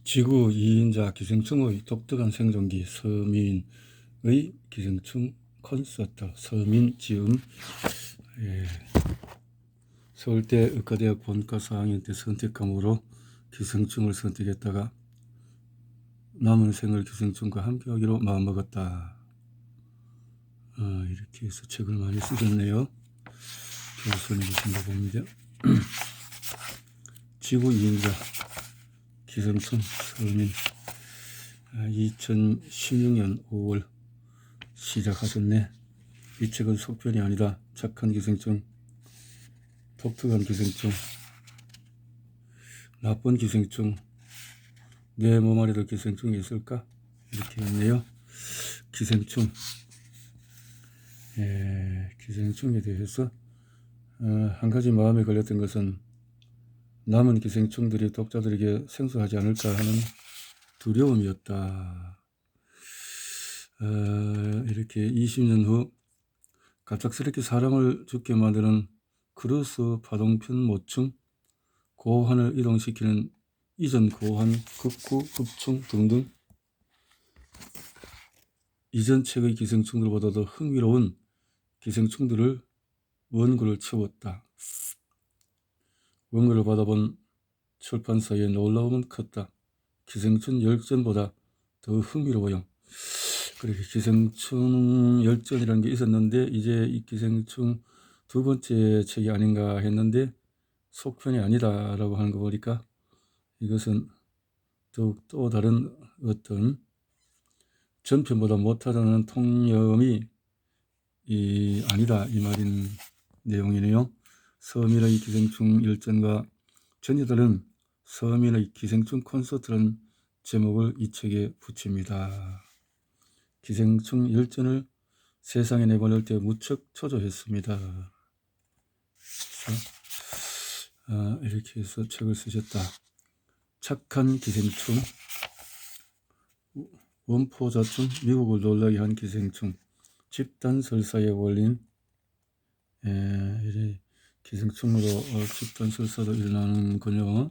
지구 2인자 기생충의 독특한 생존기 서민의 기생충 콘서트 서민지음. 예, 서울대 의과대학 본과 4학년 때 선택 과목으로 기생충을 선택했다가 남은 생을 기생충과 함께하기로 마음먹었다. 이렇게 해서 책을 많이 쓰셨네요. 교수님이신가 봅니다. 지구 2인자 기생충 서민. 2016년 5월 시작하셨네. 이 책은 속편이 아니다. 착한 기생충, 독특한 기생충, 나쁜 기생충, 내 몸 안에도 기생충이 있을까? 이렇게 했네요. 기생충. 기생충에 대해서 한 가지 마음에 걸렸던 것은 남은 기생충들이 독자들에게 생소하지 않을까 하는 두려움이었다. 이렇게 20년 후 갑작스럽게 사람을 죽게 만드는 크루스 파동편 모충, 고환을 이동시키는 이전 고환, 극구, 급충 등등 이전 책의 기생충들보다도 흥미로운 기생충들을 원고를 채웠다. 원고를 받아본 출판사의 놀라움은 컸다. 기생충 열전보다 더 흥미로워요. 그렇게 기생충 열전이라는 게 있었는데 이제 이 기생충 두 번째 책이 아닌가 했는데 속편이 아니다라고 하는 거 보니까 이것은 더욱 또 다른 어떤 전편보다 못하다는 통념이 아니다 이 말인 내용이네요. 서민의 기생충 열전과 전이다른 서민의 기생충 콘서트라는 제목을 이 책에 붙입니다. 기생충 열전을 세상에 내보낼 때 무척 초조했습니다. 이렇게 해서 책을 쓰셨다. 착한 기생충, 원포자충, 미국을 놀라게 한 기생충, 집단 설사의 원린. 기생충으로 집단 설사도 일어나는군요.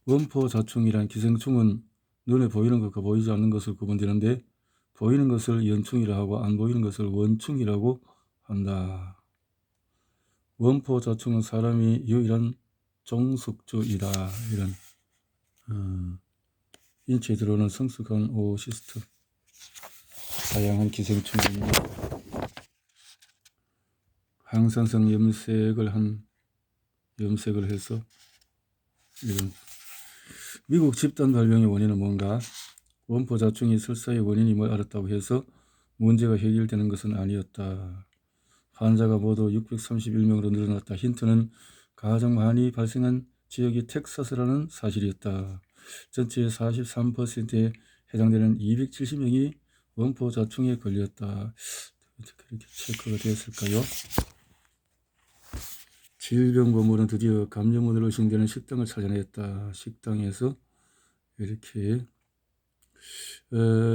원포자충이란 기생충은 눈에 보이는 것과 보이지 않는 것을 구분되는데 보이는 것을 연충이라 하고 안 보이는 것을 원충이라고 한다. 원포자충은 사람이 유일한 종속주이다. 이런 인체에 들어오는 성숙한 오시스트. 다양한 기생충입니다. 항산성 염색을 해서 이런 미국 집단 발병의 원인은 뭔가? 원포자충이 설사의 원인임을 알았다고 해서 문제가 해결되는 것은 아니었다. 환자가 모두 631명으로 늘어났다. 힌트는 가장 많이 발생한 지역이 텍사스라는 사실이었다. 전체의 43%에 해당되는 270명이 원포자충에 걸렸다. 어떻게 이렇게 체크가 되었을까요? 질병본부는 드디어 감염원으로 의심되는 식당을 찾아냈다. 식당에서 이렇게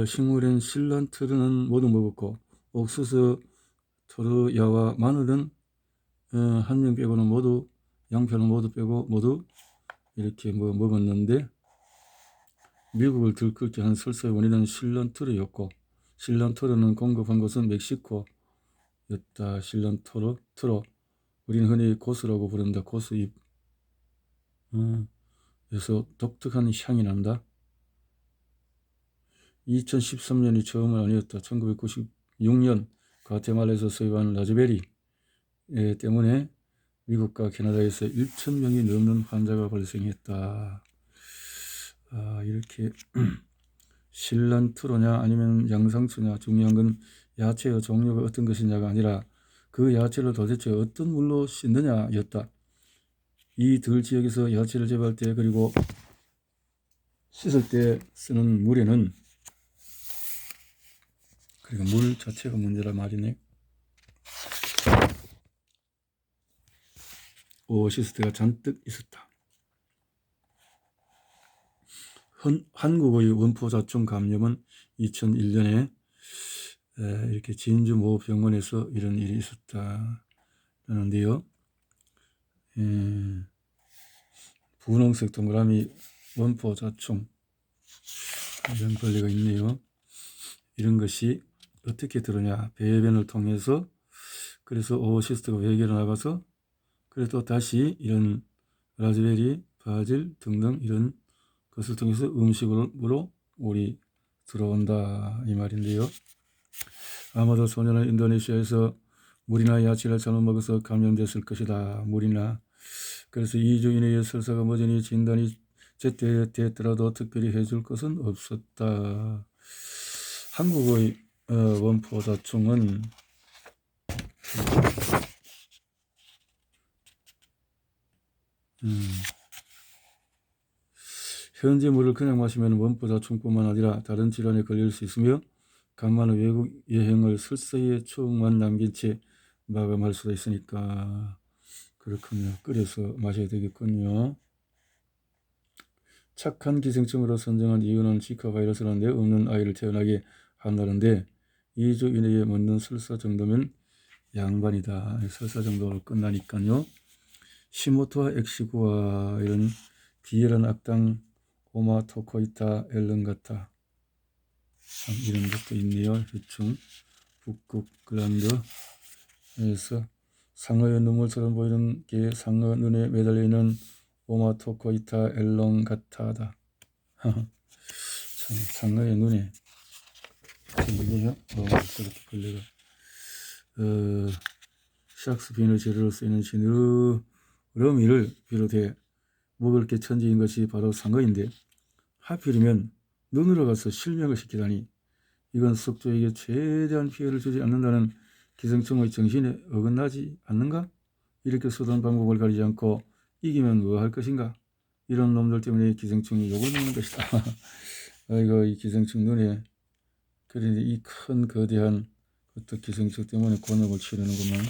식물엔 실란트르는 모두 먹었고 옥수수, 토르야와 마늘은 한 명 빼고는 모두, 양파는 모두 빼고 모두 이렇게 먹었는데 미국을 들끓게 한 설사의 원인은 실란트르였고 실란트르는 공급한 곳은 멕시코였다. 실란트르, 우리는 흔히 고수라고 부른다. 고수잎. 그래서 독특한 향이 난다. 2013년이 처음은 아니었다. 1996년 과테말라에서 서입한 라즈베리 때문에 미국과 캐나다에서 1,000명이 넘는 환자가 발생했다. 이렇게 실란트로냐 아니면 양상추냐, 중요한 건 야채의 종류가 어떤 것이냐가 아니라 그 야채를 도대체 어떤 물로 씻느냐였다. 이 들 지역에서 야채를 재배할 때 그리고 씻을 때 쓰는 물에는 그리고 물 자체가 문제라 말이네. 오시스트가 잔뜩 있었다. 한국의 원포자충 감염은 2001년에 이렇게 진주 모 병원에서 이런 일이 있었다라는데요. 분홍색 동그라미 원포자충 이런 권리가 있네요. 이런 것이 어떻게 들어오냐, 배변을 통해서. 그래서 오오시스트가 외계로 나가서 그래도 다시 이런 라즈베리, 바질 등등 이런 것을 통해서 음식으로 우리 들어온다 이 말인데요. 아마도 소년은 인도네시아에서 물이나 야채를 잘못 먹어서 감염됐을 것이다. 물이나. 그래서 2주 이내에 설사가 여전히 진단이 제때됐더라도 특별히 해줄 것은 없었다. 한국의 원포자충은 현지 물을 그냥 마시면 원포자충뿐만 아니라 다른 질환에 걸릴 수 있으며 간만에 외국 여행을 설사의 추억만 남긴 채 마감할 수도 있으니까. 그렇군요. 끓여서 마셔야 되겠군요. 착한 기생충으로 선정한 이유는 지카 바이러스라는데 없는 아이를 태어나게 한다는데 2주 이내에 먹는 설사 정도면 양반이다. 설사 정도로 끝나니까요. 시모토와 엑시구아 이런 비열한 악당 오마토코이타 엘른가타 참 이런 것도 있네요. 대충 북극 글란드에서 상어의 눈물처럼 보이는 게 상어 눈에 매달려 있는 오마토코이타 엘렁가타다. 참 상어의 눈에 이게요. 그렇게 걸려가. 샥스피어의 재료로 쓰이는 지느러미를 비롯해 먹을 게 천지인 것이 바로 상어인데 하필이면 눈으로 가서 실명을 시키다니 이건 숙주에게 최대한 피해를 주지 않는다는 기생충의 정신에 어긋나지 않는가? 이렇게 쓰던 방법을 가리지 않고 이기면 뭐 할 것인가? 이런 놈들 때문에 기생충이 욕을 먹는 것이다. 아이고 이 기생충 눈에 그런데 이 큰 거대한 어떤 기생충 때문에 곤욕을 치르는구만.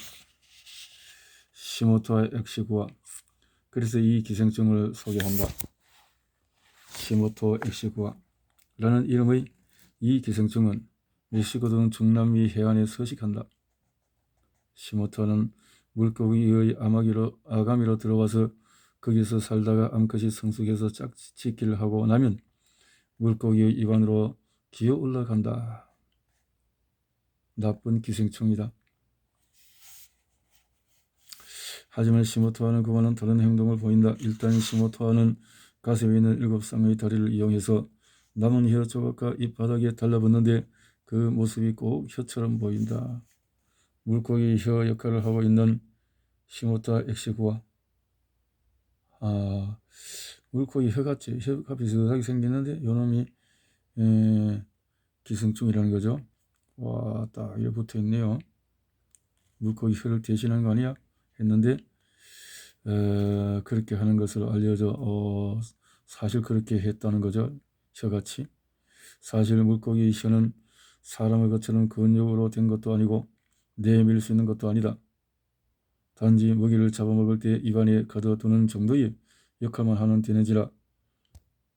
시모토와 엑시구아. 그래서 이 기생충을 소개한다. 시모토 엑시구아라는 이름의 이 기생충은 멕시코 등 중남미 해안에 서식한다. 시모토는 물고기의 아가미로 들어와서 거기서 살다가 암컷이 성숙해서 짝짓기를 하고 나면 물고기의 입안으로 기어 올라간다. 나쁜 기생충이다. 하지만 시모토와는 그와는 다른 행동을 보인다. 일단 시모토와는 가슴에 있는 7쌍의 다리를 이용해서 남은 혀 조각과 입바닥에 달라붙는데 그 모습이 꼭 혀처럼 보인다. 물고기 혀 역할을 하고 있는 시모토와 엑시구아. 물고기 혀같이 혀가 비슷하게 생겼는데 요놈이 기생충이라는 거죠. 와, 딱 이렇게 붙어 있네요. 물고기 혀를 대신한 거 아니야? 했는데 그렇게 하는 것을 알려져 사실 그렇게 했다는 거죠. 혀같이. 사실 물고기 혀는 사람의 것처럼 근육으로 된 것도 아니고 내밀 수 있는 것도 아니다. 단지 먹이를 잡아먹을 때 입안에 가둬두는 정도의 역할만 하는 되는지라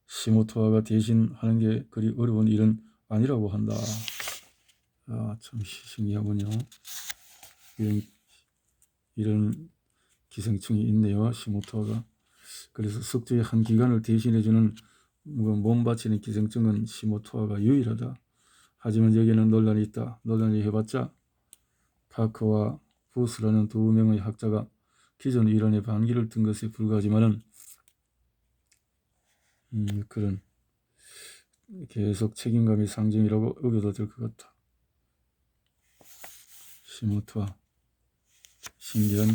시모토아가 대신하는 게 그리 어려운 일은 아니라고 한다. 참 신기하군요. 이런 기생충이 있네요. 시모토아가. 그래서 숙주의 한 기관을 대신해주는 몸바치는 기생충은 시모토아가 유일하다. 하지만 여기에는 논란이 있다. 논란이 해봤자 파크와 부스라는 2명의 학자가 기존 이론에 반기를 든 것에 불과하지만은 그런 계속 책임감의 상징이라고 여겨도 될 것 같다. 시모토아 신기한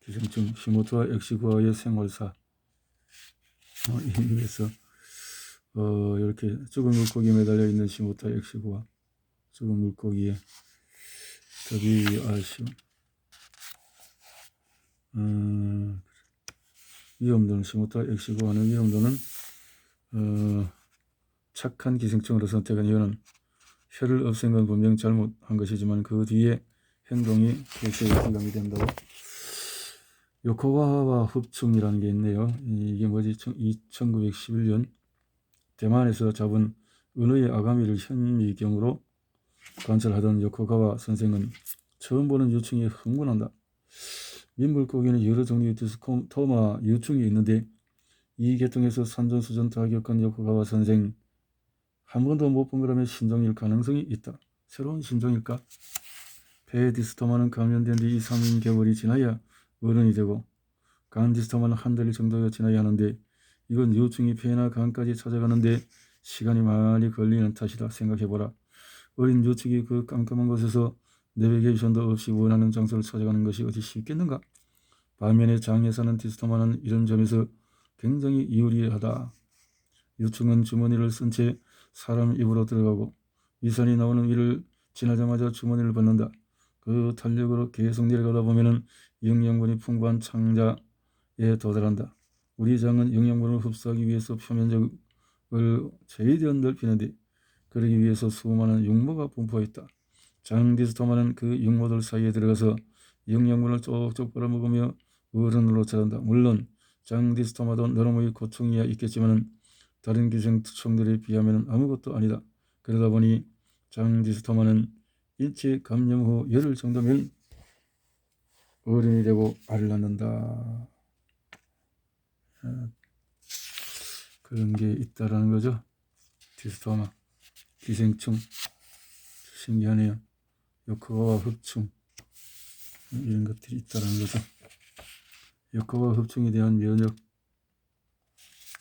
기생충 시모토아 엑시구아의 생활사. 여기서 이렇게 죽은 물고기에 매달려 있는 시모토아 엑시구아. 죽은 물고기에 WRC 위험도는 시모토아 엑시구아는 위험도는 착한 기생충으로 선택한 이유는 혀를 없앤 건 분명 잘못한 것이지만 그 뒤에 행동이 개체에 기감이 된다고. 요코가와 흡충이라는 게 있네요. 이게 뭐지? 1911년 대만에서 잡은 은어의 아가미를 현미경으로 관찰하던 요코가와 선생은 처음 보는 유충이 흥분한다. 민물고기는 여러 종류의 디스토마 유충이 있는데 이 계통에서 산전수전 다 겪은 요코가와 선생 한 번도 못 본 거라면 신종일 가능성이 있다. 새로운 신종일까? 폐 디스토마는 감염된 뒤 2, 3개월이 지나야 어른이 되고 간 디스토마는 한 달 정도가 지나야 하는데 이건 요충이 폐나 간까지 찾아가는데 시간이 많이 걸리는 탓이다. 생각해보라. 어린 요충이 그 깜깜한 곳에서 내비게이션도 없이 원하는 장소를 찾아가는 것이 어디 쉽겠는가? 반면에 장에 사는 디스토마는 이런 점에서 굉장히 유리하다. 요충은 주머니를 쓴 채 사람 입으로 들어가고 위산이 나오는 위를 지나자마자 주머니를 벗는다. 그 탄력으로 계속 내려가다 보면은 영양분이 풍부한 창자에 도달한다. 우리 장은 영양분을 흡수하기 위해서 표면적을 최대한 넓히는데 그러기 위해서 수많은 육모가 분포했다. 장 디스토마는 그 육모들 사이에 들어가서 영양분을 쪽쪽 빨아먹으며 어른으로 자란다. 물론 장 디스토마도 너름의 고충이야 있겠지만 다른 기생충들에 비하면 아무것도 아니다. 그러다 보니 장 디스토마는 일체 감염 후 열흘 정도면 어른이 되고 알을 낳는다. 그런 게 있다라는 거죠. 디스토마, 기생충, 신기하네요. 요코가와 흡충 이런 것들이 있다라는 거죠. 요코가와 흡충에 대한 면역,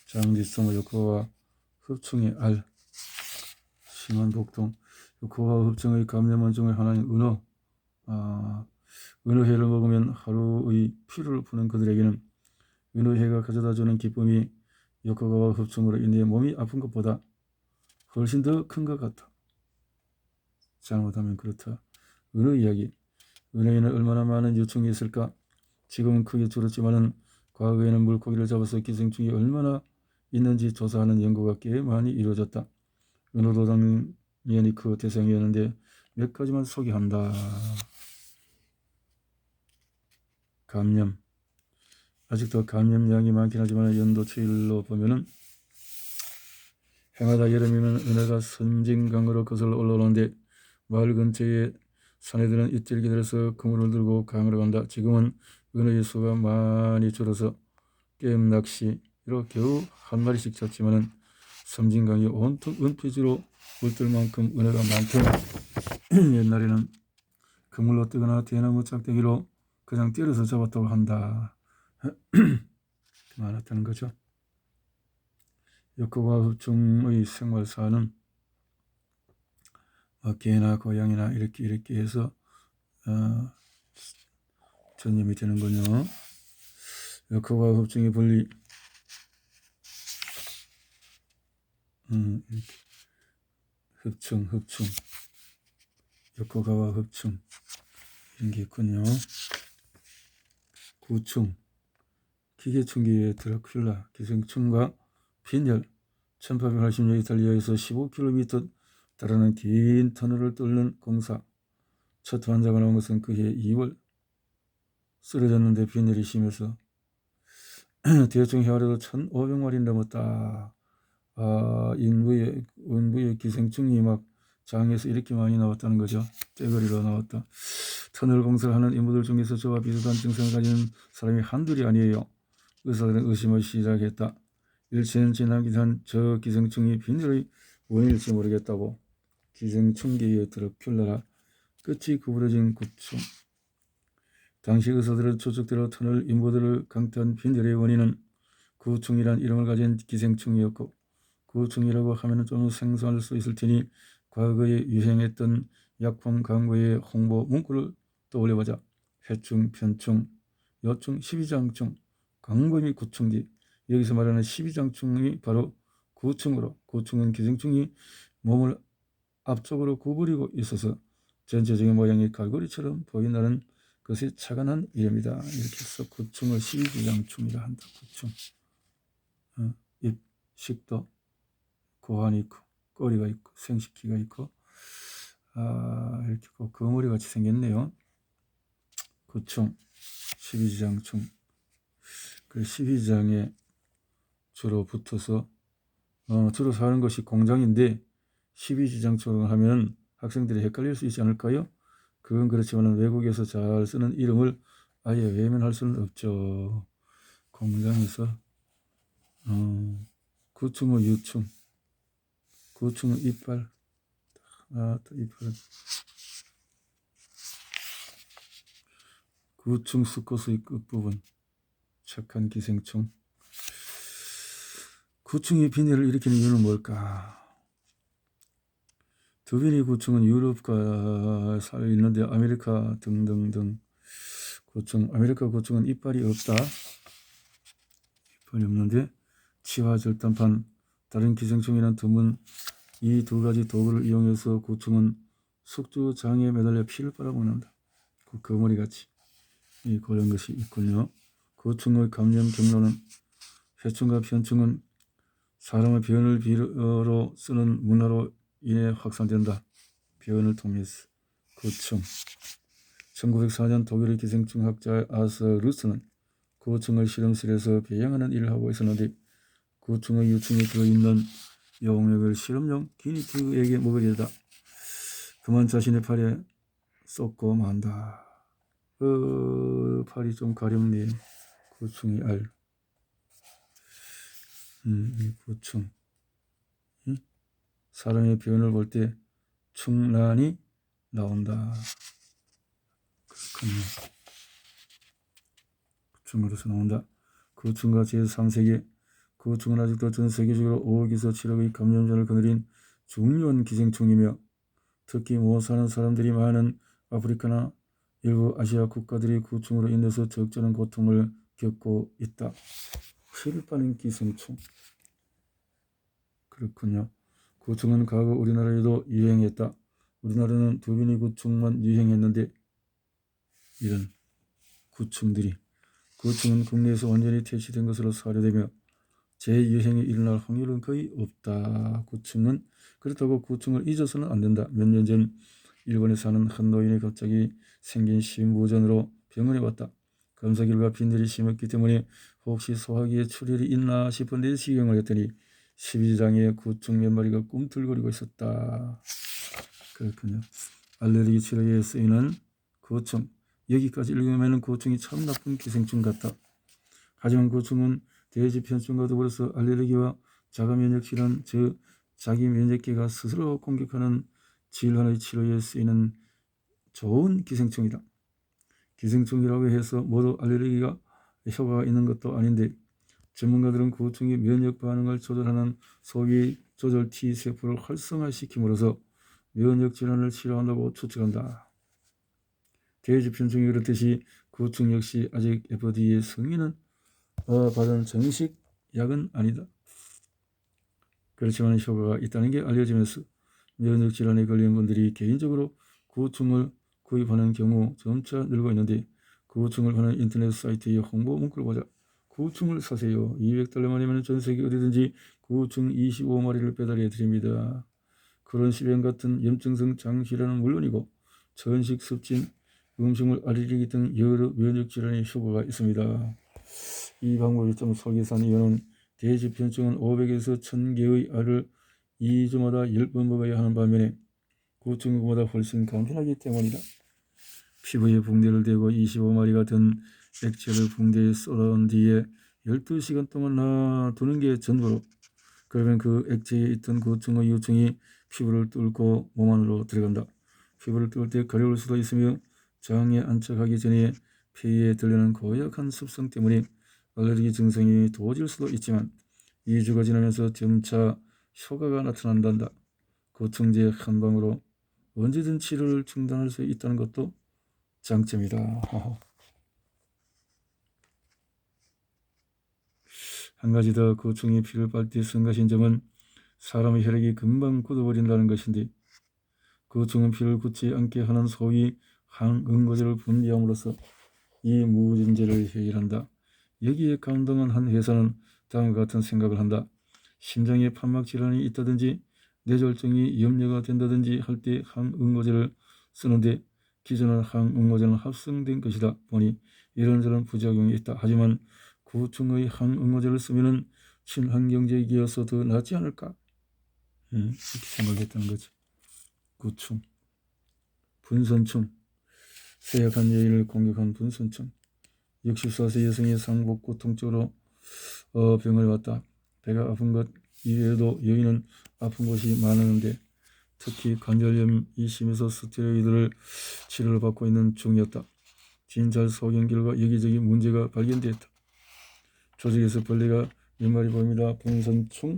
장 디스토마, 요코가와 흡충의 알, 심한 복통, 요코가와 흡충의 감염원 중의 하나인 은어. 은어회를 먹으면 하루의 피로를 푸는 그들에게는 은어회가 가져다주는 기쁨이 요코가와 흡충으로 인해 몸이 아픈 것보다 훨씬 더 큰 것 같다. 잘못하면 그렇다. 은어 이야기. 은어에는 얼마나 많은 유충이 있을까? 지금은 크게 줄었지만은 과거에는 물고기를 잡아서 기생충이 얼마나 있는지 조사하는 연구가 꽤 많이 이루어졌다. 은어도 당연히 그 대상이었는데 몇 가지만 소개한다. 감염. 아직도 감염량이 많긴 하지만 연도치일로 보면은 해마다 여름이면 은어가 선진강으로 거슬러 올라오는데 마을 근처에 사내들은 이틀 기다려서 그물을 들고 강으로 간다. 지금은 은어의 수가 많이 줄어서 게임 낚시로 겨우 한 마리씩 잡지만은 섬진강이 온통 은폐지로 물들 만큼 은어가 많고 옛날에는 그물로 뜨거나 대나무 짝대기로 그냥 때려서 잡았다고 한다. 많았다는 거죠. 요코가와 흡충의 생활사는 개나 고양이나 이렇게 해서 전염이 되는군요. 요코가와 흡충의 분리. 이렇게. 흡충, 요코가와 흡충 이런 게 있군요. 구충, 기계충기의 드라큘라, 기생충과 빈혈. 1880년 이탈리아에서 15km 달하는 긴 터널을 뚫는 공사. 첫 환자가 나온 것은 그해 2월. 쓰러졌는데 빈혈이 심해서 대충 헤아려도 1,500마리 넘었다. 인부의 기생충이 막 장에서 이렇게 많이 나왔다는 거죠. 떼거리로 나왔다. 터널 공사를 하는 인부들 중에서 저와 비슷한 증상을 가진 사람이 한둘이 아니에요. 의사들은 의심을 시작했다. 일체는 지나기도 한 저 기생충이 빈혈의 원인일지 모르겠다고. 기생충계의 드라큘라라. 끝이 구부러진 구충. 당시 의사들은 추측대로 터널 인부들을 강타한 빈혈의 원인은 구충이란 이름을 가진 기생충이었고 구충이라고 하면 좀 생소할 수 있을 테니 과거에 유행했던 약품 광고의 홍보 문구를 떠올려보자. 해충, 편충, 요충, 십이장충, 광범위 구충기. 여기서 말하는 십이장충이 바로 구충으로, 구충은 기생충이 몸을 앞쪽으로 구부리고 있어서 전체적인 모양이 갈고리처럼 보인다는 것이 착안한 이름이다. 이렇게 해서 구충을 십이장충이라 한다. 구충. 입, 식도, 고환이 있고 꼬리가 있고 생식기가 있고 이렇게 거머리 같이 생겼네요. 구충, 십이지장충. 그 십이지장에 주로 붙어서 주로 사는 것이 공장인데 십이지장충을 하면 학생들이 헷갈릴 수 있지 않을까요? 그건 그렇지만 외국에서 잘 쓰는 이름을 아예 외면할 수는 없죠. 공장에서 구충의 유충, 구충의 이빨, 또 이빨, 구충 수컷의 끝부분, 착한 기생충. 구충이 빈혈을 일으키는 이유는 뭘까? 두빈이 구충은 유럽과 살고 있는데 아메리카 등등등 구충, 아메리카 구충은 이빨이 없다. 이빨이 없는데 치와 절단판, 다른 기생충이란 드문 이 두 가지 도구를 이용해서 구충은 숙주장에 매달려 피를 빨아먹는다. 그 거머리같이 그런 것이 있군요. 구충의 감염 경로는 회충과 편충은 사람의 변을 비료로 쓰는 문화로 인해 확산된다. 변을 통해서. 구충. 1904년 독일의 기생충 학자 아서 루스는 구충을 실험실에서 배양하는 일을 하고 있었는데 구충의 유충이 들어있는 용액을 실험용 기니피그에게 먹으려다 그만 자신의 팔에 쏟고 만다. 팔이 좀 가렵네. 구충이 알. 구충. 사람의 변을 볼 때 충란이 나온다. 그렇군요. 구충으로서 나온다. 구충과 제3세계. 구충은 아직도 전 세계적으로 5억에서 7억의 감염자를 거느린 중요한 기생충이며 특히 못 사는 사람들이 많은 아프리카나 일부 아시아 국가들이 구충으로 인해서 적잖은 고통을 겪고 있다. 피를 빠는 기생충. 그렇군요. 구충은 과거 우리나라에도 유행했다. 우리나라는 두빈이 구충만 유행했는데 이런 구충은 국내에서 완전히 퇴치된 것으로 사료되며 재유행이 일어날 확률은 거의 없다. 구충은 그렇다고 구충을 잊어서는 안 된다. 몇 년 전 일본에 사는 한 노인이 갑자기 생긴 심부전으로 병원에 왔다. 검사 결과 빈혈이 심했기 때문에 혹시 소화기에 출혈이 있나 싶어 내시경을 했더니 12장에 구충 몇 마리가 꿈틀거리고 있었다. 그렇군요. 알레르기 치료에 쓰이는 구충. 여기까지 읽으면 구충이 참 나쁜 기생충 같다. 하지만 구충은 대지편충과 더불어서 알레르기와 자가면역질환, 즉 자기 면역계가 스스로 공격하는 질환의 치료에 쓰이는 좋은 기생충이다. 기생충이라고 해서 모두 알레르기가 효과가 있는 것도 아닌데 전문가들은 구충이 면역 반응을 조절하는 소위 조절 T세포를 활성화시킴으로써 면역 질환을 치료한다고 추측한다. 대지편충이 그렇듯이 구충 역시 아직 FDA 승인은 받은 정식 약은 아니다. 그렇지만 효과가 있다는 게 알려지면서 면역 질환에 걸린 분들이 개인적으로 구충을 구입하는 경우 점차 늘고 있는데 구충을 파는 인터넷 사이트의 홍보 문구를 보자. 구충을 사세요. $200만이면 전 세계 어디든지 구충 25마리를 배달해 드립니다. 그런 시병 같은 염증성 장질환은 물론이고 천식, 습진, 음식물 알레르기 등 여러 면역 질환에 효과가 있습니다. 이 방법이 좀 속이산 이유는 대지편충은 500에서 1000개의 알을 2주마다 10번 먹어야 하는 반면에 구충은 그보다 훨씬 간편하기 때문이다. 피부에 붕대를 대고 25마리가 든 액체를 붕대에 쏟아온 뒤에 12시간 동안 놔두는 게 전부로 그러면 그 액체에 있던 구충의 유충이 피부를 뚫고 몸 안으로 들어간다. 피부를 뚫을 때 가려울 수도 있으며 장에 안착하기 전에 폐에 들려는 고약한 습성 때문에 알레르기 증상이 도질 수도 있지만 2주가 지나면서 점차 효과가 나타난단다. 구충제 한 방으로 언제든 치료를 중단할 수 있다는 것도 장점이다. 한 가지 더 구충이 피를 빨 때 성가신 점은 사람의 혈액이 금방 굳어버린다는 것인데 구충은 피를 굳지 않게 하는 소위 항응고제를 분비함으로써 이 무진제를 해결한다. 여기에 감동한 한 회사는 다음과 같은 생각을 한다. 심장에 판막 질환이 있다든지 뇌졸중이 염려가 된다든지 할 때 항응고제를 쓰는데 기존의 항응고제는 합성된 것이다 보니 이런저런 부작용이 있다. 하지만 구충의 항응고제를 쓰면 친환경적이어서 더 낫지 않을까? 이렇게 생각했다는 거죠. 구충, 분선충, 쇠약한 여인을 공격한 분선충. 64세 여성이 상복 고통적으로 병을 왔다. 배가 아픈 것 이외에도 여인은 아픈 곳이 많았는데 특히 관절염이 심해서 스테로이드를 치료를 받고 있는 중이었다. 진찰 소견 결과 여기저기 문제가 발견되었다. 조직에서 벌레가 몇 마리 보입니다. 분선충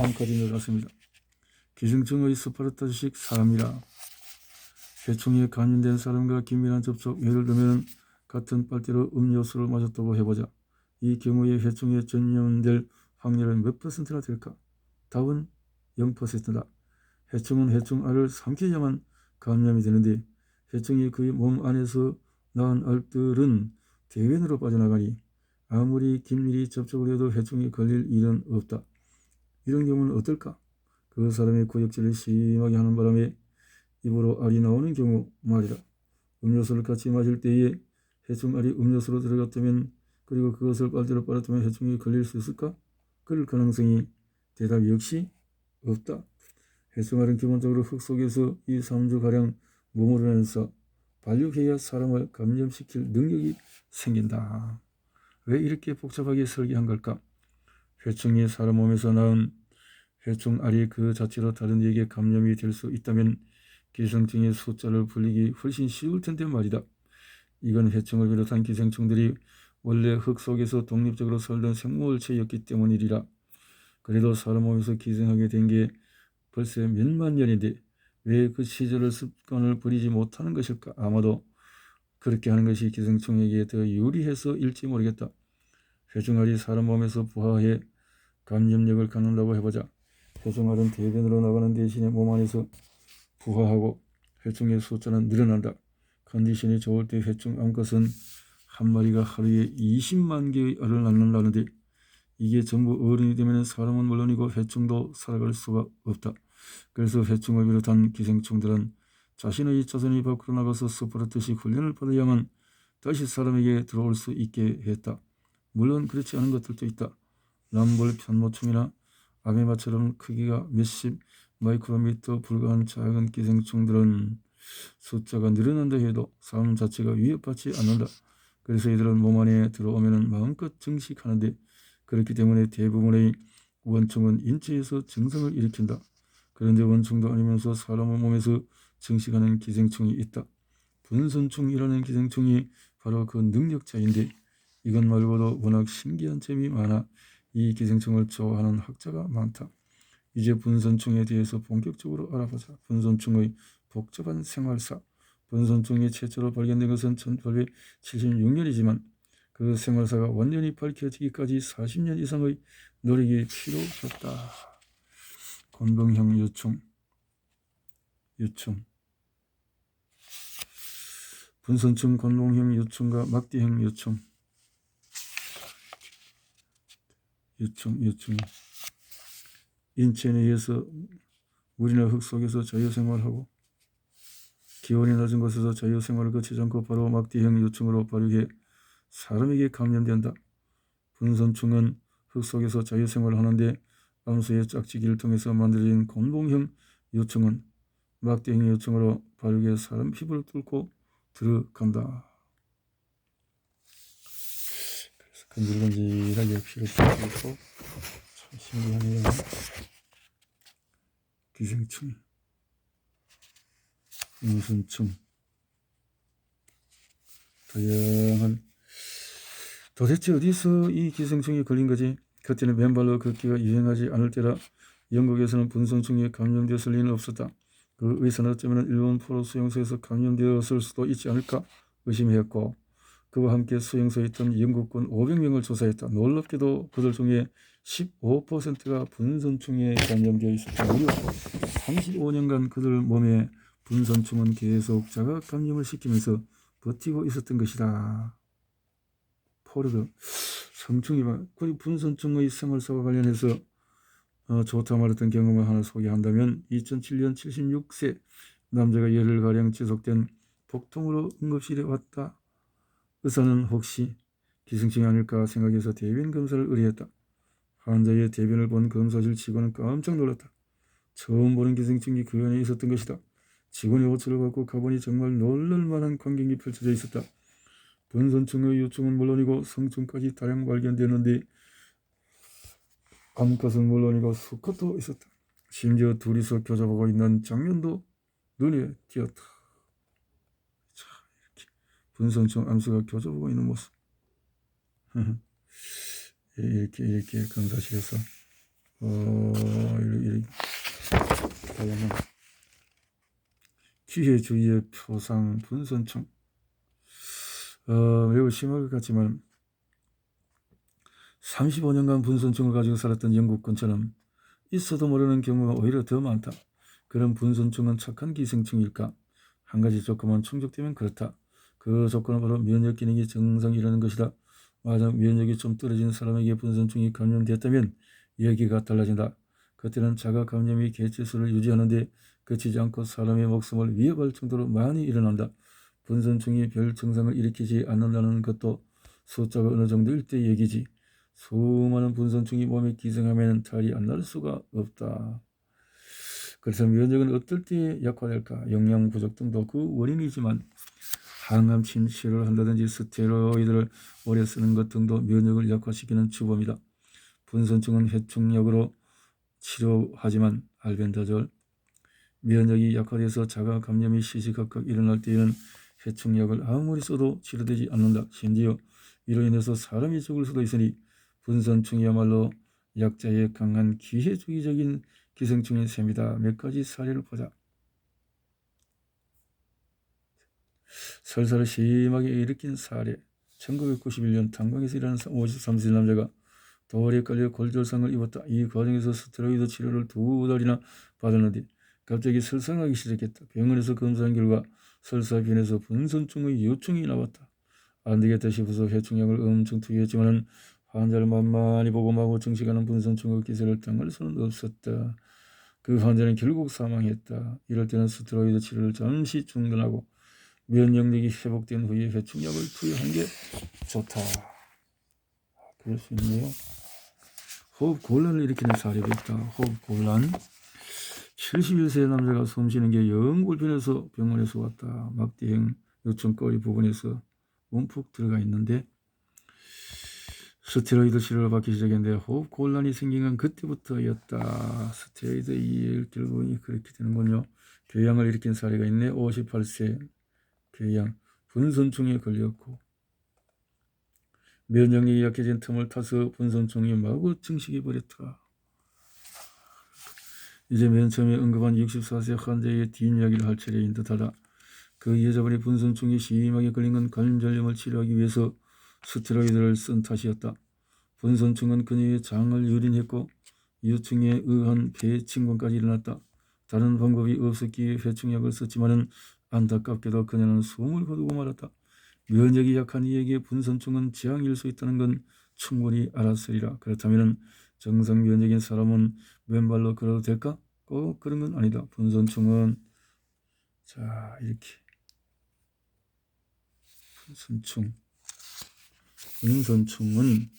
암컷인 것 같습니다. 기생충의 스파르타식 사람이라 해충에 감염된 사람과 긴밀한 접촉, 예를 들면 같은 빨대로 음료수를 마셨다고 해보자. 이 경우에 해충에 전염될 확률은 몇 퍼센트나 될까? 답은 0%다. 해충은 해충알을 삼켜야만 감염이 되는데 해충이 그의 몸 안에서 낳은 알들은 대변으로 빠져나가니 아무리 긴밀히 접촉을 해도 해충이 걸릴 일은 없다. 이런 경우는 어떨까? 그 사람의 구역질을 심하게 하는 바람에 입으로 알이 나오는 경우 말이다. 음료수를 같이 마실 때에 해충알이 음료수로 들어갔다면 그리고 그것을 빨대로 빨았다면 해충이 걸릴 수 있을까? 그럴 가능성이 대답 역시 없다. 해충알은 기본적으로 흙 속에서 2, 3주가량 머무르면서 발육해야 사람을 감염시킬 능력이 생긴다. 왜 이렇게 복잡하게 설계한 걸까? 해충이 사람 몸에서 낳은 해충알이 그 자체로 다른 이에게 감염이 될 수 있다면 기생충의 숫자를 불리기 훨씬 쉬울 텐데 말이다. 이건 해충을 비롯한 기생충들이 원래 흙 속에서 독립적으로 살던 생물체였기 때문이리라. 그래도 사람 몸에서 기생하게 된 게 벌써 몇만 년인데 왜 그 시절을 습관을 버리지 못하는 것일까? 아마도 그렇게 하는 것이 기생충에게 더 유리해서일지 모르겠다. 해충알이 사람 몸에서 부화해 감염력을 갖는다고 해보자. 해충알은 대변으로 나가는 대신에 몸 안에서 부화하고 해충의 숫자는 늘어난다. 컨디션이 좋을 때 해충 암컷은 한 마리가 하루에 20만 개의 알을 낳는다는데 이게 전부 어른이 되면 사람은 물론이고 해충도 살아갈 수가 없다. 그래서 해충을 비롯한 기생충들은 자신의 자손이 밖으로 나가서 스파르타식 훈련을 받아야만 다시 사람에게 들어올 수 있게 했다. 물론 그렇지 않은 것들도 있다. 람볼 편모충이나 아메바처럼 크기가 몇십 마이크로미터 불과한 작은 기생충들은 숫자가 늘어난다 해도 삶 자체가 위협받지 않는다. 그래서 이들은 몸 안에 들어오면 마음껏 증식하는데 그렇기 때문에 대부분의 원충은 인체에서 증상을 일으킨다. 그런데 원충도 아니면서 사람 몸에서 증식하는 기생충이 있다. 분선충이라는 기생충이 바로 그 능력자인데 이것 말고도 워낙 신기한 점이 많아 이 기생충을 좋아하는 학자가 많다. 이제 분선충에 대해서 본격적으로 알아보자. 분선충의 복잡한 생활사. 분선충이 최초로 발견된 것은 1876년이지만 그 생활사가 완전히 밝혀지기까지 40년 이상의 노력이 필요했다. 곤봉형 요충. 분선충, 곤봉형 요충과 막대형 요충. 인체 내에서 물이나 흙 속에서 자유생활하고 기온이 낮은 곳에서 자유생활을 거치지 않고 바로 막대형 요충으로 발육해 사람에게 감염된다. 분선충은 흙 속에서 자유생활을 하는데 암수의 짝지기를 통해서 만들어진 곤봉형 요충은 막대형 요충으로 발육해 사람 피부를 뚫고 들어간다. 그래서 건질건질하게 피를 뚫고 참 신기하네요. 기생충, 분선충, 다양한 도대체 어디서 이 기생충이 걸린 거지? 그때는 맨발로 걷기가 유행하지 않을 때라 영국에서는 분선충에 감염되었을 리는 없었다. 그 의사는 어쩌면 일본 포로 수용소에서 감염되었을 수도 있지 않을까 의심했고 그와 함께 수용소에 있던 영국군 500명을 조사했다. 놀랍게도 그들 중에 15%가 분선충에 감염되어 있었다. 무려 35년간 그들 몸에 분선충은 계속 자가 감염을 시키면서 버티고 있었던 것이다. 포르드 성충이와 분선충의 생활사와 관련해서 좋다 말했던 경험을 하나 소개한다면 2007년 76세 남자가 열흘가량 지속된 복통으로 응급실에 왔다. 의사는 혹시 기생충이 아닐까 생각해서 대변 검사를 의뢰했다. 환자의 대변을 본 검사실 직원은 깜짝 놀랐다. 처음 보는 기생충이 그 안에 있었던 것이다. 직원의 호출을 받고 가보니 정말 놀랄만한 광경이 펼쳐져 있었다. 분선충의 요충은 물론이고 성충까지 다량 발견되는데 암컷은 물론이고 수컷도 있었다. 심지어 둘이서 교접하고 있는 장면도 눈에 띄었다. 자, 이렇게 분선충 암수가 교접하고 있는 모습. 이렇게 검사실에서 이렇게 하려면 기회주의의 표상 분선충. 매우 심할 것 같지만 35년간 분선충을 가지고 살았던 영국군처럼 있어도 모르는 경우가 오히려 더 많다. 그런 분선충은 착한 기생충일까? 한 가지 조건만 충족되면 그렇다. 그 조건은 바로 면역 기능이 정상이라는 것이다. 만약 면역이 좀 떨어진 사람에게 분선충이 감염되었다면 얘기가 달라진다. 그때는 자가 감염이 개체수를 유지하는데 그치지 않고 사람의 목숨을 위협할 정도로 많이 일어난다. 분선충이 별 증상을 일으키지 않는다는 것도 숫자가 어느 정도일 때 얘기지. 수많은 분선충이 몸에 기생하면 탈이 안 날 수가 없다. 그래서 면역은 어떨 때 약화될까? 영양 부족 등도 그 원인이지만 항암 치료를 한다든지 스테로이드를 오래 쓰는 것 등도 면역을 약화시키는 주범이다. 분선충은 해충약으로 치료하지만 알벤다졸, 면역이 약화돼서 자가 감염이 시시각각 일어날 때에는 해충약을 아무리 써도 치료되지 않는다. 심지어 이로 인해서 사람이 죽을 수도 있으니 분선충이야말로 약자의 강한 기회주의적인 기생충인 셈이다. 몇 가지 사례를 보자. 설사를 심하게 일으킨 사례. 1991년 탄광에서 일하는 53세 남자가 돌에 깔려 골절상을 입었다. 이 과정에서 스테로이드 치료를 2달이나 받았는데 갑자기 설사하기 시작했다. 병원에서 검사한 결과 설사변에서 분선충의 요충이 나왔다. 안되겠다 싶어서 해충약을 엄청 투여했지만 환자를 만만히 보고 마구 증식하는 분선충의 기세를 당할 수는 없었다. 그 환자는 결국 사망했다. 이럴 때는 스테로이드 치료를 잠시 중단하고 면역력이 회복된 후에 해충약을 투여하는 게 좋다. 그럴 수 있네요. 호흡 곤란을 일으키는 사례도 있다. 호흡 곤란. 71세 남자가 숨쉬는 게 영 불편해서 병원에서 왔다. 막대행 요청거리 부분에서 움푹 들어가 있는데 스테로이드 치료를 받기 시작했는데 호흡 곤란이 생긴 건 그때부터였다. 스테로이드 일결국이 그렇게 되는군요. 궤양을 일으킨 사례가 있네. 58세 궤양 분선충에 걸렸고 면역력이 약해진 틈을 타서 분선충이 마구 증식해버렸다. 이제 맨 처음에 언급한 64세 환자의 뒷이야기를 할 차례인 듯하다. 그 여자분이 분선충이 심하게 걸린 건 관절염을 치료하기 위해서 스테로이드를 쓴 탓이었다. 분선충은 그녀의 장을 유린했고 요충에 의한 폐침곤까지 일어났다. 다른 방법이 없었기에 회충약을 썼지만은 안타깝게도 그녀는 숨을 거두고 말았다. 면역이 약한 이에게 분선충은 재앙일 수 있다는 건 충분히 알았으리라. 그렇다면 정상 면역인 사람은 맨발로 걸어도 될까? 꼭 그런 건 아니다. 분선충은 자 이렇게 분선충은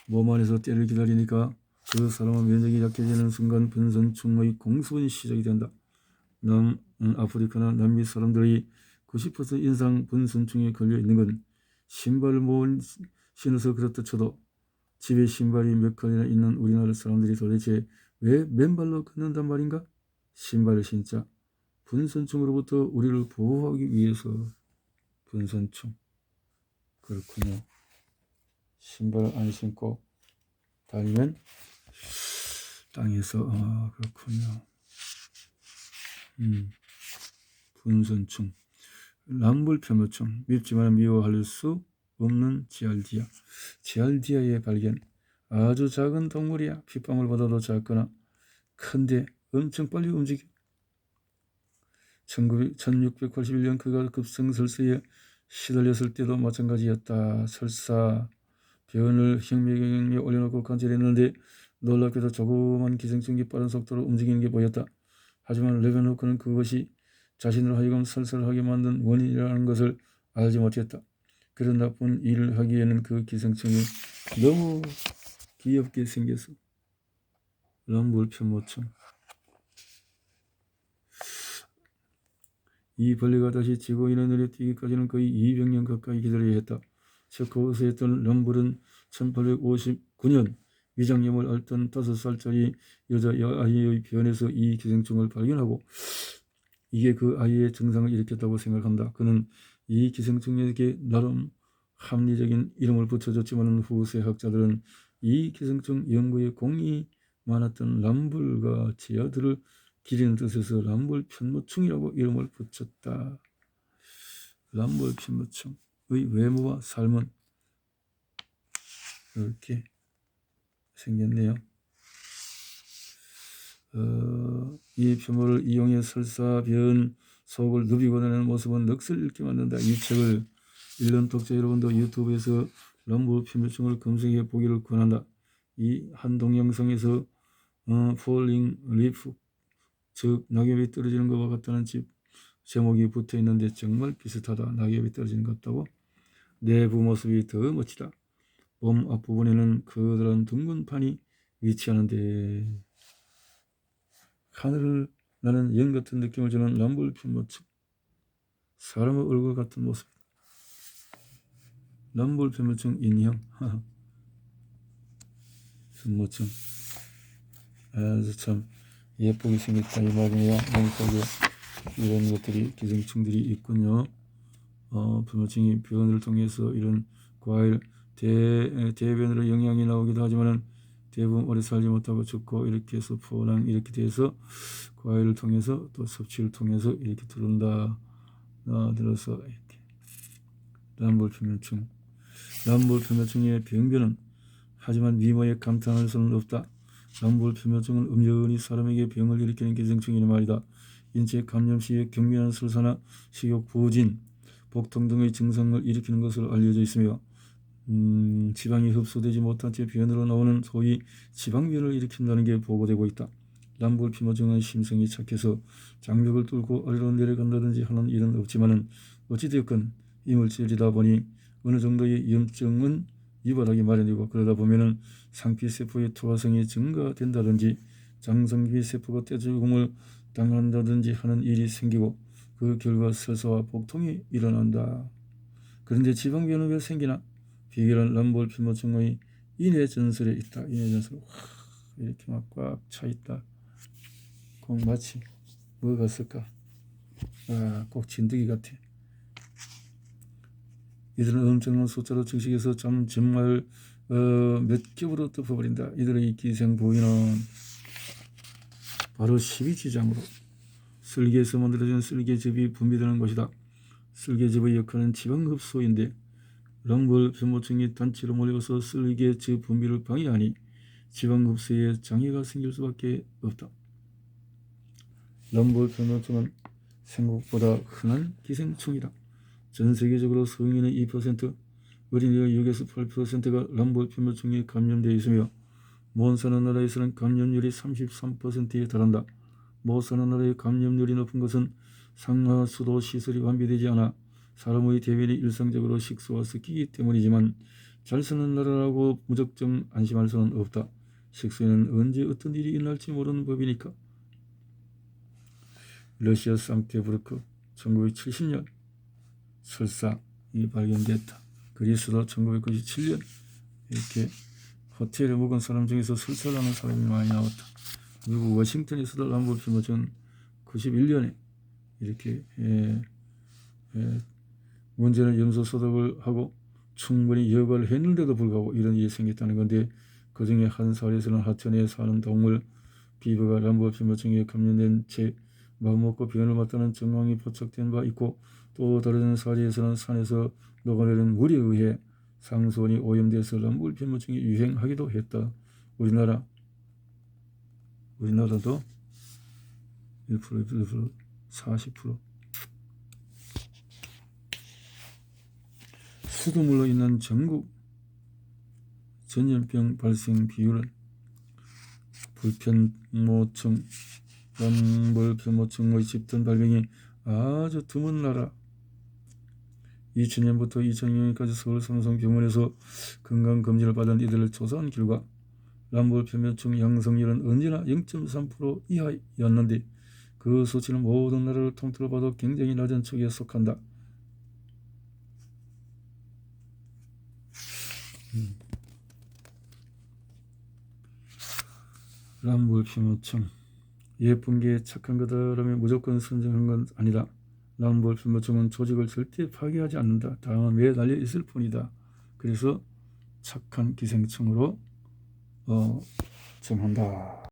몸 안에서 때를 기다리니까 그 사람은 면역이 약해지는 순간 분선충의 공습은 시작이 된다. 남아프리카나 남미 사람들의 90% 이상 분선충에 걸려 있는 건 신발을 못 신어서 그렇다 쳐도 집에 신발이 몇 칸이나 있는 우리나라 사람들이 도대체 왜 맨발로 걷는단 말인가? 신발을 신자 분선충으로부터 우리를 보호하기 위해서. 분선충 그렇군요. 신발을 안 신고 다니면 땅에서 그렇군요. 분선충 람불편모충 밉지만 미워할 수 없는 지알디아. 지알디아의 발견. 아주 작은 동물이야. 핏방울보다도 작거나 큰데 엄청 빨리 움직여. 1681년 그가 급성설사에 시달렸을 때도 마찬가지였다. 설사 변을 혁명에 올려놓고 관찰했는데 놀랍게도 조그만 기생충이 빠른 속도로 움직이는 게 보였다. 하지만 레벤호크는 그것이 자신을 하여금 설사하게 만든 원인이라는 것을 알지 못했다. 그런 나쁜 일을 하기에는 그 기생충이 너무 귀엽게 생겨서. 람불편모충 이 벌레가 다시 지구인의 눈에 띄기까지는 거의 200년 가까이 기다려야 했다. 체코스였던 럼블은 1859년 위장염을 앓던 5살짜리 여자아이의 변에서 이 기생충을 발견하고 이게 그 아이의 증상을 일으켰다고 생각한다. 그는 이 기생충에게 나름 합리적인 이름을 붙여줬지만 후세 학자들은 이 기생충 연구에 공이 많았던 람블과 제아들을 기리는 뜻에서 람블 편모충이라고 이름을 붙였다. 람블 편모충의 외모와 삶은 이렇게 생겼네요. 이 표모를 이용해 설사 변 속을 누비고 다니는 모습은 넋을 잃게 만든다. 이 책을 읽는 독자 여러분도 유튜브에서 람블 편모충을 검색해 보기를 권한다. 이 한 동영상에서 falling leaf, 즉 낙엽이 떨어지는 것과 같다는 제목이 붙어 있는데 정말 비슷하다. 낙엽이 떨어지는 것 같다고. 내부 모습이 더 멋지다. 몸 앞부분에는 커다란 둥근 판이 위치하는데 하늘을 나는 연 같은 느낌을 주는 람블 편모충. 사람의 얼굴 같은 모습. 람블 편모충 인형. 편모충. 아주 참 예쁘게 생겼다 이 말이에요. 몸속에 이런 것들이 기생충들이 있군요. 편모충이 변을 통해서 이런 과일 대변으로 영양이 나오기도 하지만은 대부분 오래 살지 못하고 죽고 이렇게 해서 포랑 이렇게 돼서 과일을 통해서 또 섭취를 통해서 이렇게 들어온다. 들어서 이렇게 람블 편모충. 람블 편모충의 병변은 하지만 미모에 감탄할 수는 없다. 람블 편모충은 엄연히 사람에게 병을 일으키는 기생충이란 말이다. 인체 감염 시에 경미한 설사나 식욕 부진, 복통 등의 증상을 일으키는 것으로 알려져 있으며 지방이 흡수되지 못한 채 변으로 나오는 소위 지방변을 일으킨다는 게 보고되고 있다. 람블 편모충은 심성이 착해서 장벽을 뚫고 아래로 내려간다든지 하는 일은 없지만은 어찌되었건 이물질이다 보니 어느 정도의 염증은 유발하기 마련이고 그러다 보면은 상피세포의 투하성이 증가된다든지 장성기세포가 떼죽음을 당한다든지 하는 일이 생기고 그 결과 설사와 복통이 일어난다. 그런데 지방변은 왜 생기나? 비결은 람블 편모충의 인해 전설에 있다. 인해 전설. 이렇게 막 꽉 차 있다. 꼭 마치 뭐가 있을까? 꼭 진드기 같아. 이들은 엄청난 숫자로 증식해서 정말 몇 겹으로 덮어버린다. 이들의 기생 부위는 바로 12지장으로 쓸개에서 만들어진 쓸개즙이 분비되는 것이다. 쓸개즙의 역할은 지방 흡수인데 람블 편모충이 단체로 몰려서 쓸개즙 분비를 방해하니 지방 흡수에 장애가 생길 수밖에 없다. 람블 편모충은 생각보다 흔한 기생충이다. 전 세계적으로 성인의 2%, 어린이의 6에서 8%가 람블 편모충에 감염되어 있으며 못 사는 나라에서는 감염률이 33%에 달한다. 못 사는 나라의 감염률이 높은 것은 상하 수도 시설이 완비되지 않아 사람의 대변이 일상적으로 식수와 섞이기 때문이지만 잘 사는 나라라고 무작정 안심할 수는 없다. 식수에는 언제 어떤 일이 일어날지 모르는 법이니까. 러시아 상트페테르부르크 1970년 설사이 발견됐다. 그리스도 1997년 이렇게 호텔에 묵은 사람 중에서 설사를 하는 사람이 많이 나왔다. 미국 워싱턴에서도 람블 편모충은 91년에 이렇게 문제는 염소 소독을 하고 충분히 여과를 했는데도 불구하고 이런 일이 생겼다는 건데 그 중에 한 사례에서는 하천에 사는 동물 비브가 람블 편모충에 감염된 채 마음먹고 변을 맞다는 정황이 포착된 바 있고 또 다른 사례에서는 산에서 녹아내린 물에 의해 상수원이 오염돼서 람블 편모충이 유행하기도 했다. 우리나라도 1%, 40%. 수돗물로 인한 전국 전염병 발생 비율은 불편모충, 람블 편모충의 집단 발병이 아주 드문 나라. 2000년부터 2006년까지 서울 삼성병원에서 건강검진을 받은 이들을 조사한 결과 람블 편모충 양성률은 언제나 0.3% 이하였는데 그 수치는 모든 나라를 통틀어 봐도 굉장히 낮은 척에 속한다. 람볼피모청 예쁜 게 착한 거다라면 무조건 선정한 건 아니다. 람볼피모청은 조직을 절대 파괴하지 않는다. 다만 매달려 있을 뿐이다. 그래서 착한 기생충으로 정한다.